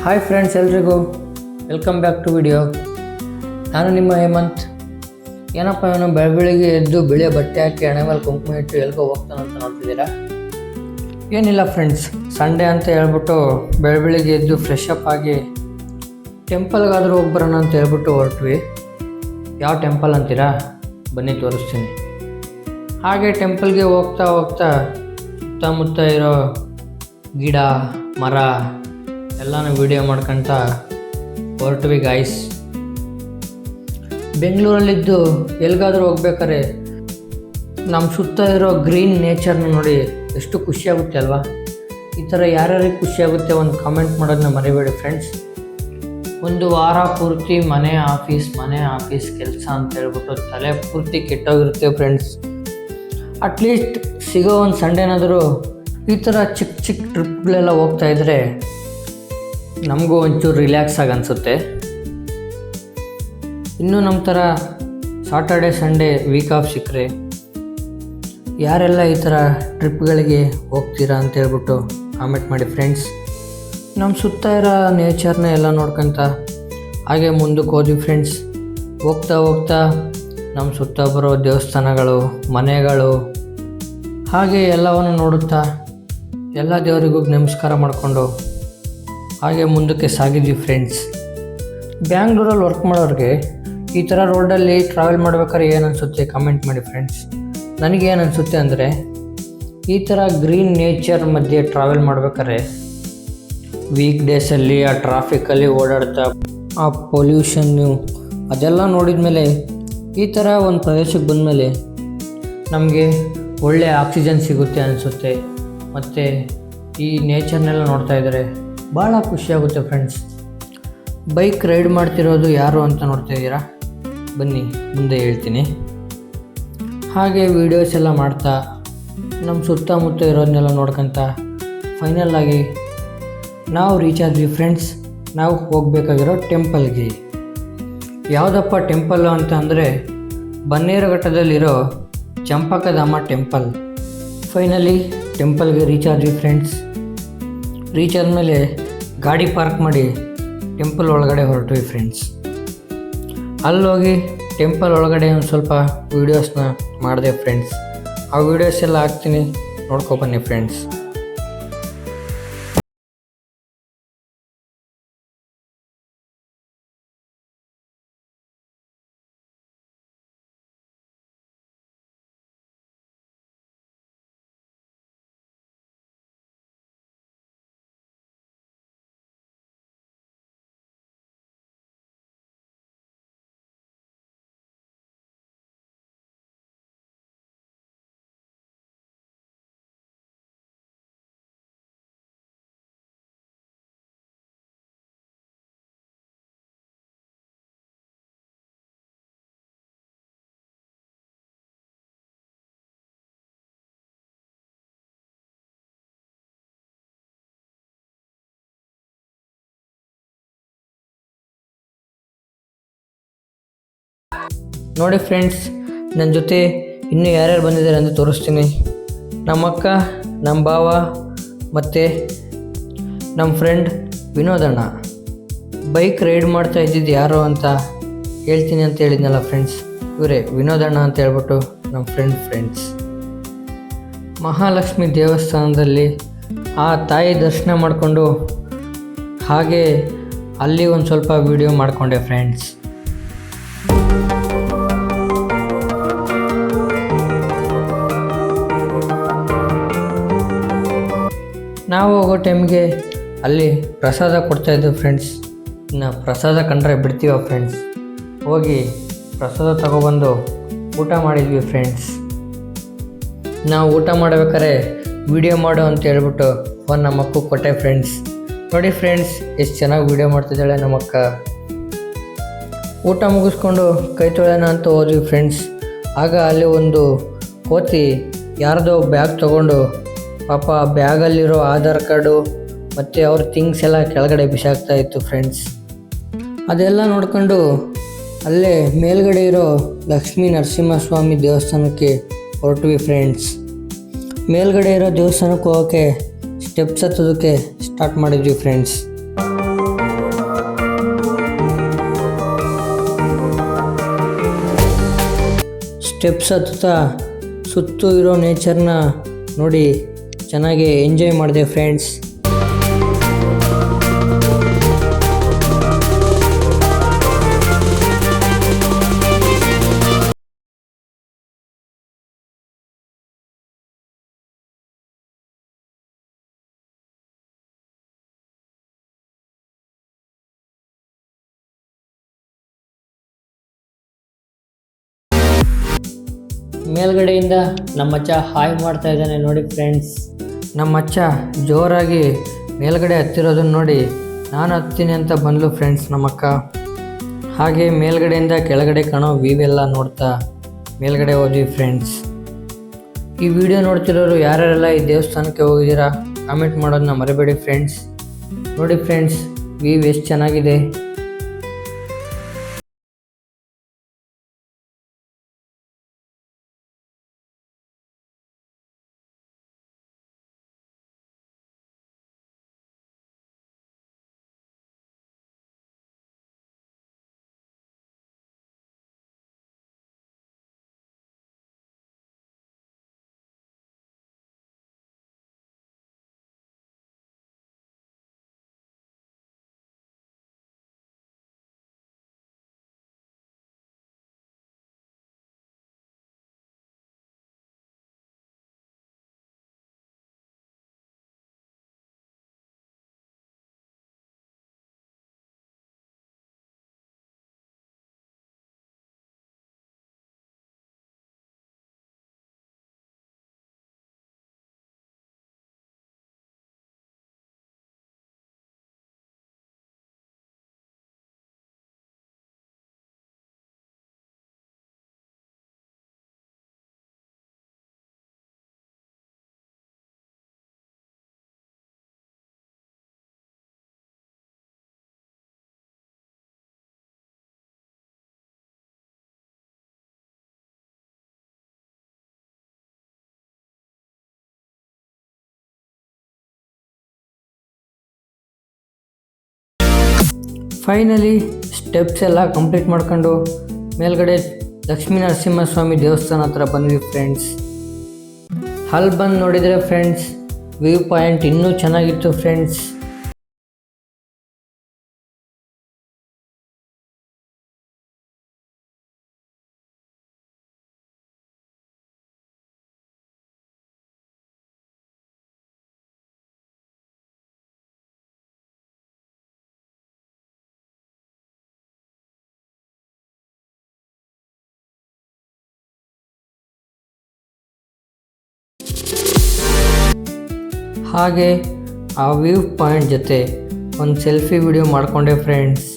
Hi friends, ಎಲ್ರಿಗೂ welcome back to video. ನಾನು ನಿಮ್ಮ ಹೇಮಂತ್. ಏನಪ್ಪ ಇವನು ಬೆಳಗ್ಗೆ ಎದ್ದು ಬಿಳಿಯ ಬಟ್ಟೆ ಹಾಕಿ ಹಣೆ ಮೇಲೆ ಕುಂಕುಮ ಇಟ್ಟು ಎಲ್ಗೋ ಹೋಗ್ತಾನಂತ ನೋಡ್ತಿದ್ದೀರಾ? ಏನಿಲ್ಲ ಫ್ರೆಂಡ್ಸ್, ಸಂಡೇ ಅಂತ ಹೇಳ್ಬಿಟ್ಟು ಬೆಳಗ್ಗೆ ಎದ್ದು ಫ್ರೆಶ್ ಅಪ್ ಆಗಿ ಟೆಂಪಲ್ಗಾದರೂ ಹೋಗಿ ಬರೋಣ ಅಂತ ಹೇಳ್ಬಿಟ್ಟು ಹೊರಟ್ವಿ. ಯಾವ ಟೆಂಪಲ್ ಅಂತೀರಾ? ಬನ್ನಿ ತೋರಿಸ್ತೀನಿ. ಹಾಗೆ ಟೆಂಪಲ್ಗೆ ಹೋಗ್ತಾ ಹೋಗ್ತಾ ಸುತ್ತಮುತ್ತ ಇರೋ ಗಿಡ ಮರ ಎಲ್ಲನೂ ವೀಡಿಯೋ ಮಾಡ್ಕೊತ ಹೊರಟ್ವಿ ಗಾಯ್ಸ್. ಬೆಂಗಳೂರಲ್ಲಿದ್ದು ಎಲ್ಲಿಗಾದ್ರೂ ಹೋಗ್ಬೇಕಾದ್ರೆ ನಮ್ಮ ಸುತ್ತ ಇರೋ ಗ್ರೀನ್ ನೇಚರ್ನ ನೋಡಿ ಎಷ್ಟು ಖುಷಿಯಾಗುತ್ತೆ ಅಲ್ವಾ? ಈ ಥರ ಯಾರ್ಯಾರಿಗೆ ಖುಷಿಯಾಗುತ್ತೆ ಒಂದು ಕಾಮೆಂಟ್ ಮಾಡೋದನ್ನ ಮರಿಬೇಡಿ ಫ್ರೆಂಡ್ಸ್. ಒಂದು ವಾರ ಪೂರ್ತಿ ಮನೆ ಆಫೀಸ್ ಕೆಲಸ ಅಂತ ಹೇಳ್ಬಿಟ್ಟು ತಲೆ ಪೂರ್ತಿ ಕೆಟ್ಟೋಗಿರುತ್ತೆ ಫ್ರೆಂಡ್ಸ್. ಅಟ್ಲೀಸ್ಟ್ ಸಿಗೋ ಒಂದು ಸಂಡೇನಾದರೂ ಈ ಥರ ಚಿಕ್ಕ ಟ್ರಿಪ್ಗಳೆಲ್ಲ ಹೋಗ್ತಾಯಿದ್ರೆ ನಮಗೂ ಒಂಚೂರು ರಿಲ್ಯಾಕ್ಸ್ ಆಗಿ ಅನಿಸುತ್ತೆ. ಇನ್ನೂ ನಮ್ಮ ಥರ ಸಾಟರ್ಡೆ ಸಂಡೇ ವೀಕ್ ಆಫ್ ಸಿಕ್ಕರೆ ಯಾರೆಲ್ಲ ಈ ಥರ ಟ್ರಿಪ್ಗಳಿಗೆ ಹೋಗ್ತೀರಾ ಅಂತ ಹೇಳ್ಬಿಟ್ಟು ಕಾಮೆಂಟ್ ಮಾಡಿ ಫ್ರೆಂಡ್ಸ್. ನಮ್ಮ ಸುತ್ತ ಇರೋ ನೇಚರ್ನ ಎಲ್ಲ ನೋಡ್ಕೊತ ಹಾಗೆ ಮುಂದಕ್ಕೆ ಹೋದ್ವಿ ಫ್ರೆಂಡ್ಸ್. ಹೋಗ್ತಾ ಹೋಗ್ತಾ ನಮ್ಮ ಸುತ್ತ ಬರೋ ದೇವಸ್ಥಾನಗಳು, ಮನೆಗಳು ಹಾಗೆ ಎಲ್ಲವನ್ನು ನೋಡುತ್ತಾ ಎಲ್ಲ ದೇವರಿಗೂ ನಮಸ್ಕಾರ ಮಾಡಿಕೊಂಡು ಹಾಗೆ ಮುಂದಕ್ಕೆ ಸಾಗಿದ್ವಿ ಫ್ರೆಂಡ್ಸ್. ಬ್ಯಾಂಗ್ಳೂರಲ್ಲಿ ವರ್ಕ್ ಮಾಡೋರಿಗೆ ಈ ಥರ ರೋಡಲ್ಲಿ ಟ್ರಾವೆಲ್ ಮಾಡ್ಬೇಕಾದ್ರೆ ಏನು ಅನಿಸುತ್ತೆ ಕಾಮೆಂಟ್ ಮಾಡಿ ಫ್ರೆಂಡ್ಸ್. ನನಗೇನು ಅನಿಸುತ್ತೆ ಅಂದರೆ, ಈ ಥರ ಗ್ರೀನ್ ನೇಚರ್ ಮಧ್ಯೆ ಟ್ರಾವೆಲ್ ಮಾಡ್ಬೇಕಾದ್ರೆ ವೀಕ್ ಡೇಸಲ್ಲಿ ಆ ಟ್ರಾಫಿಕಲ್ಲಿ ಓಡಾಡ್ತಾ ಆ ಪೊಲ್ಯೂಷನ್ನು ಅದೆಲ್ಲ ನೋಡಿದ ಮೇಲೆ ಈ ಥರ ಒಂದು ಪ್ರದೇಶಕ್ಕೆ ಬಂದಮೇಲೆ ನಮಗೆ ಒಳ್ಳೆಯ ಆಕ್ಸಿಜನ್ ಸಿಗುತ್ತೆ ಅನಿಸುತ್ತೆ. ಮತ್ತು ಈ ನೇಚರ್ನೆಲ್ಲ ನೋಡ್ತಾ ಇದ್ದರೆ ಭಾಳ ಖುಷಿಯಾಗುತ್ತೆ ಫ್ರೆಂಡ್ಸ್. ಬೈಕ್ ರೈಡ್ ಮಾಡ್ತಿರೋದು ಯಾರು ಅಂತ ನೋಡ್ತಾ ಇದ್ದೀರಾ? ಬನ್ನಿ ಮುಂದೆ ಹೇಳ್ತೀನಿ. ಹಾಗೆ ವೀಡಿಯೋಸ್ ಎಲ್ಲ ಮಾಡ್ತಾ ನಮ್ಮ ಸುತ್ತಮುತ್ತ ಇರೋದನ್ನೆಲ್ಲ ನೋಡ್ಕೊತ ಫೈನಲ್ ಆಗಿ ನಾವು ರೀಚ್ ಆದ್ವಿ ಫ್ರೆಂಡ್ಸ್. ನಾವು ಹೋಗಬೇಕಾಗಿರೋ ಟೆಂಪಲ್ಗೆ. ಯಾವುದಪ್ಪ ಟೆಂಪಲ್ಲು ಅಂತ ಅಂದರೆ ಬನ್ನೇರುಘಟ್ಟದಲ್ಲಿರೋ ಚಂಪಕಧಾಮ ಟೆಂಪಲ್. ಫೈನಲಿ ಟೆಂಪಲ್ಗೆ ರೀಚ್ ಆದ್ವಿ ಫ್ರೆಂಡ್ಸ್. ರೀಚ್ ಆದಮೇಲೆ ಗಾಡಿ ಪಾರ್ಕ್ ಮಾಡಿ ಟೆಂಪಲ್ ಒಳಗಡೆ ಹೊರಟ್ವಿ ಫ್ರೆಂಡ್ಸ್. ಅಲ್ಲೋಗಿ ಟೆಂಪಲ್ ಒಳಗಡೆ ಒಂದು ಸ್ವಲ್ಪ ವೀಡಿಯೋಸ್ನ ಮಾಡಿದೆ ಫ್ರೆಂಡ್ಸ್. ಆ ವೀಡಿಯೋಸ್ ಎಲ್ಲ ಹಾಕ್ತೀನಿ, ನೋಡ್ಕೊಬನ್ನಿ ಫ್ರೆಂಡ್ಸ್. ನೋಡಿ ಫ್ರೆಂಡ್ಸ್, ನನ್ನ ಜೊತೆ ಇನ್ನೂ ಯಾರ್ಯಾರು ಬಂದಿದ್ದಾರೆ ಅಂತ ತೋರಿಸ್ತೀನಿ. ನಮ್ಮ ಅಕ್ಕ, ನಮ್ಮ ಭಾವ ಮತ್ತು ನಮ್ಮ ಫ್ರೆಂಡ್ ವಿನೋದಣ್ಣ. ಬೈಕ್ ರೈಡ್ ಮಾಡ್ತಾ ಇದ್ದಿದ್ದು ಯಾರು ಅಂತ ಹೇಳ್ತೀನಿ ಅಂತ ಹೇಳಿದ್ನಲ್ಲ ಫ್ರೆಂಡ್ಸ್, ಇವರೇ ವಿನೋದಣ್ಣ ಅಂತ ಹೇಳ್ಬಿಟ್ಟು ನಮ್ಮ ಫ್ರೆಂಡ್ಸ್. ಮಹಾಲಕ್ಷ್ಮಿ ದೇವಸ್ಥಾನದಲ್ಲಿ ಆ ತಾಯಿ ದರ್ಶನ ಮಾಡಿಕೊಂಡು ಹಾಗೆ ಅಲ್ಲಿ ಒಂದು ಸ್ವಲ್ಪ ವಿಡಿಯೋ ಮಾಡಿಕೊಂಡೆ ಫ್ರೆಂಡ್ಸ್. ನಾವು ಹೋಗೋ ಟೈಮ್ಗೆ ಅಲ್ಲಿ ಪ್ರಸಾದ ಕೊಡ್ತಾಯಿದ್ವಿ ಫ್ರೆಂಡ್ಸ್. ಇನ್ನು ಪ್ರಸಾದ ಕಂಡ್ರೆ ಬಿಡ್ತೀವ ಫ್ರೆಂಡ್ಸ್. ಹೋಗಿ ಪ್ರಸಾದ ತಗೊಬಂದು ಊಟ ಮಾಡಿದ್ವಿ ಫ್ರೆಂಡ್ಸ್. ನಾವು ಊಟ ಮಾಡಬೇಕಾದ್ರೆ ವಿಡಿಯೋ ಮಾಡು ಅಂತ ಹೇಳ್ಬಿಟ್ಟು ಫೋನ್ ನಮ್ಮ ಅಕ್ಕೂ ಕೊಟ್ಟೆ ಫ್ರೆಂಡ್ಸ್. ನೋಡಿ ಫ್ರೆಂಡ್ಸ್, ಎಷ್ಟು ಚೆನ್ನಾಗಿ ವಿಡಿಯೋ ಮಾಡ್ತಿದ್ದಾಳೆ ನಮ್ಮ ಅಕ್ಕ. ಊಟ ಮುಗಿಸ್ಕೊಂಡು ಕೈ ತೊಳೆಯೋಣ ಅಂತ ಹೋದ್ವಿ ಫ್ರೆಂಡ್ಸ್. ಆಗ ಅಲ್ಲಿ ಒಂದು ಕೋತಿ ಯಾರ್ದೋ ಬ್ಯಾಗ್ ತೊಗೊಂಡು ಪಾಪ ಬ್ಯಾಗಲ್ಲಿರೋ ಆಧಾರ್ ಕಾರ್ಡು ಮತ್ತು ಅವ್ರ ಥಿಂಗ್ಸ್ ಎಲ್ಲ ಕೆಳಗಡೆ ಬಿಸಾಕ್ತಾ ಇತ್ತು ಫ್ರೆಂಡ್ಸ್. ಅದೆಲ್ಲ ನೋಡ್ಕೊಂಡು ಅಲ್ಲೇ ಮೇಲ್ಗಡೆ ಇರೋ ಲಕ್ಷ್ಮೀ ನರಸಿಂಹಸ್ವಾಮಿ ದೇವಸ್ಥಾನಕ್ಕೆ ಹೊರಟ್ವಿ ಫ್ರೆಂಡ್ಸ್. ಮೇಲ್ಗಡೆ ಇರೋ ದೇವಸ್ಥಾನಕ್ಕೆ ಹೋಗೋಕ್ಕೆ ಸ್ಟೆಪ್ಸ್ ಹತ್ತೋದಕ್ಕೆ ಸ್ಟಾರ್ಟ್ ಮಾಡಿದ್ವಿ ಫ್ರೆಂಡ್ಸ್. ಸ್ಟೆಪ್ಸ್ ಹತ್ತುತ್ತಾ ಸುತ್ತೂ ಇರೋ ನೇಚರ್ನ ನೋಡಿ ಚೆನ್ನಾಗಿ ಎಂಜಾಯ್ ಮಾಡಿದೆ ಫ್ರೆಂಡ್ಸ್. ಮೇಲ್ಗಡೆಯಿಂದ ನಮ್ಮಚ್ಚ ಹಾಯ್ ಮಾಡ್ತಾ ಇದ್ದಾನೆ ನೋಡಿ ಫ್ರೆಂಡ್ಸ್. ನಮ್ಮಚ್ಚ ಜೋರಾಗಿ ಮೇಲ್ಗಡೆ ಹತ್ತಿರೋದನ್ನು ನೋಡಿ ನಾನು ಹತ್ತೀನಿ ಅಂತ ಬಂದ್ಲು ಫ್ರೆಂಡ್ಸ್ ನಮ್ಮಕ್ಕ. ಹಾಗೆ ಮೇಲ್ಗಡೆಯಿಂದ ಕೆಳಗಡೆ ಕಾಣೋ ವ್ಯೂವೆಲ್ಲ ನೋಡ್ತಾ ಮೇಲ್ಗಡೆ ಹೋದ್ವಿ ಫ್ರೆಂಡ್ಸ್. ಈ ವಿಡಿಯೋ ನೋಡ್ತಿರೋರು ಯಾರ್ಯಾರೆಲ್ಲ ಈ ದೇವಸ್ಥಾನಕ್ಕೆ ಹೋಗಿದ್ದೀರಾ ಕಾಮೆಂಟ್ ಮಾಡೋದನ್ನ ಮರಿಬೇಡಿ ಫ್ರೆಂಡ್ಸ್. ನೋಡಿ ಫ್ರೆಂಡ್ಸ್, ವ್ಯೂ ಎಷ್ಟು ಚೆನ್ನಾಗಿದೆ. ಫೈನಲಿ ಸ್ಟೆಪ್ಸ್ ಎಲ್ಲ ಕಂಪ್ಲೀಟ್ ಮಾಡ್ಕೊಂಡು ಮೇಲ್ಗಡೆ ಲಕ್ಷ್ಮೀ ನರಸಿಂಹಸ್ವಾಮಿ ದೇವಸ್ಥಾನ ಹತ್ರ ಬಂದ್ವಿ ಫ್ರೆಂಡ್ಸ್. ಅಲ್ಲಿ ಬಂದು ನೋಡಿದರೆ ಫ್ರೆಂಡ್ಸ್, ವ್ಯೂ ಪಾಯಿಂಟ್ ಇನ್ನೂ ಚೆನ್ನಾಗಿತ್ತು ಫ್ರೆಂಡ್ಸ್. ಹಾಗೆ ಆ ವ್ಯೂ ಪಾಯಿಂಟ್ ಜೊತೆ ಒಂದು ಸೆಲ್ಫಿ ವಿಡಿಯೋ ಮಾಡಿಕೊಂಡೆ ಫ್ರೆಂಡ್ಸ್.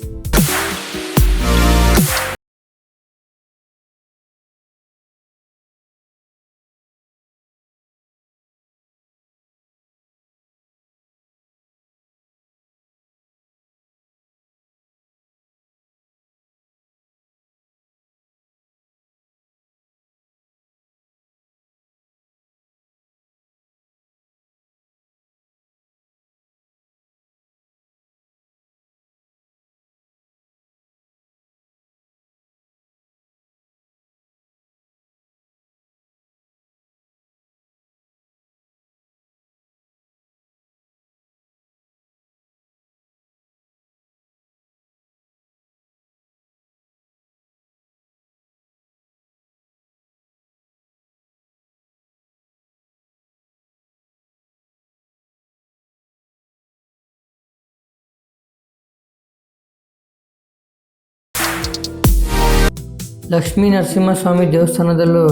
ಲಕ್ಷ್ಮೀ ನರಸಿಂಹಸ್ವಾಮಿ ದೇವಸ್ಥಾನದಲ್ಲೂ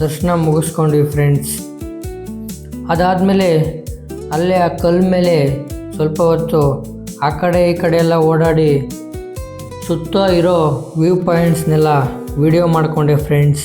ದರ್ಶನ ಮುಗಿಸ್ಕೊಂಡ್ವಿ ಫ್ರೆಂಡ್ಸ್. ಅದಾದಮೇಲೆ ಅಲ್ಲೇ ಆ ಕಲ್ಲು ಮೇಲೆ ಸ್ವಲ್ಪ ಹೊತ್ತು ಆ ಕಡೆ ಈ ಕಡೆ ಎಲ್ಲ ಓಡಾಡಿ ಸುತ್ತ ಇರೋ ವ್ಯೂ ಪಾಯಿಂಟ್ಸ್ನೆಲ್ಲ ವಿಡಿಯೋ ಮಾಡಿಕೊಂಡೆ ಫ್ರೆಂಡ್ಸ್.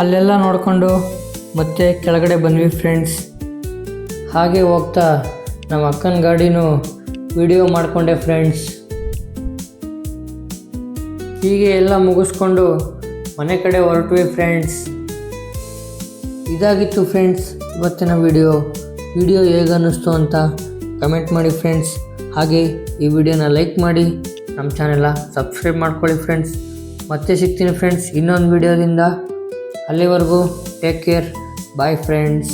ಅಲ್ಲೆಲ್ಲ ನೋಡಿಕೊಂಡು ಮತ್ತೆ ಕೆಳಗಡೆ ಬಂದ್ವಿ ಫ್ರೆಂಡ್ಸ್. ಹಾಗೆ ಹೋಗ್ತಾ ನಮ್ಮ ಅಕ್ಕನ ಗಾಡಿನೂ ವಿಡಿಯೋ ಮಾಡಿಕೊಂಡೆ ಫ್ರೆಂಡ್ಸ್. ಹೀಗೆ ಎಲ್ಲ ಮುಗಿಸ್ಕೊಂಡು ಮನೆ ಕಡೆ ಹೊರಟ್ವಿ ಫ್ರೆಂಡ್ಸ್. ಇದಾಗಿತ್ತು ಫ್ರೆಂಡ್ಸ್ ಇವತ್ತಿನ ವಿಡಿಯೋ ಹೇಗೆ ಅನ್ನಿಸ್ತು ಅಂತ ಕಮೆಂಟ್ ಮಾಡಿ ಫ್ರೆಂಡ್ಸ್. ಹಾಗೆ ಈ ವಿಡಿಯೋನ ಲೈಕ್ ಮಾಡಿ ನಮ್ಮ ಚಾನೆಲ್ನ ಸಬ್ಸ್ಕ್ರೈಬ್ ಮಾಡ್ಕೊಳ್ಳಿ ಫ್ರೆಂಡ್ಸ್. ಮತ್ತೆ ಸಿಗ್ತೀನಿ ಫ್ರೆಂಡ್ಸ್ ಇನ್ನೊಂದು ವಿಡಿಯೋದಿಂದ. ಅಲ್ಲಿವರೆಗೂ ಟೇಕ್ ಕೇರ್. Bye friends.